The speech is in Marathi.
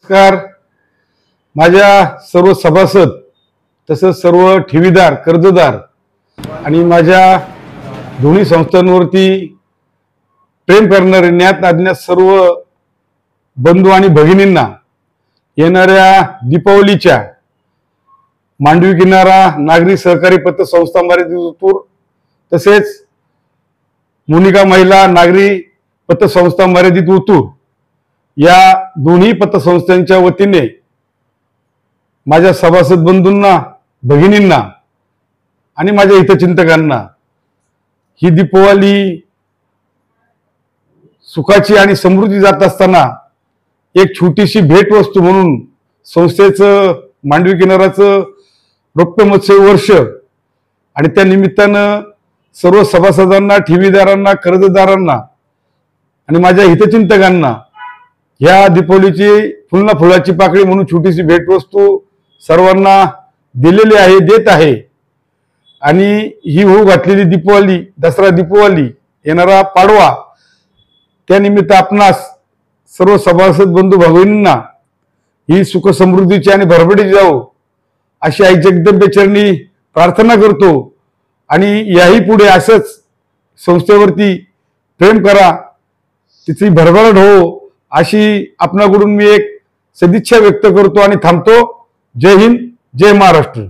नमस्कार। माझ्या सर्व सभासद तसंच सर्व ठेवीदार कर्जदार आणि माझ्या दोन्ही संस्थांवरती प्रेम करणारे ज्ञात अज्ञात सर्व बंधू आणि भगिनींना येणाऱ्या दीपावलीच्या मांडवी किनारा नागरी सहकारी पतसंस्था मर्यादित तसेच मोनिका महिला नागरी पतसंस्था मर्यादित ओतूर या दोन्ही पतसंस्थांच्या वतीने माझ्या सभासद बंधूंना भगिनींना आणि माझ्या हितचिंतकांना ही दीपावली सुखाची आणि समृद्धी जात असताना एक छोटीशी भेटवस्तू म्हणून संस्थेचं मांडवी किनाराचं रौप्य महोत्सव वर्ष आणि त्या निमित्तानं सर्व सभासदांना ठेवीदारांना कर्जदारांना आणि माझ्या हितचिंतकांना या दीपावलीची फुलाची पाकळी म्हणून छोटीशी भेटवस्तू सर्वांना दिलेली आहे देत आहे। आणि ही होऊ घातलेली दीपावली दसरा दीपावली येणारा पाडवा त्यानिमित्त आपणास सर्व सभासद बंधू भगिनींना ही सुख समृद्धीची आणि भरभराटीची जावो अशी आई जगदंबे चरणी प्रार्थना करतो। आणि याही पुढे असंच संस्थेवरती प्रेम करा तिची भरभराट हो अशी आपणाकडून मी एक सदिच्छा व्यक्त करतो आणि थांबतो। जय हिंद, जय महाराष्ट्र।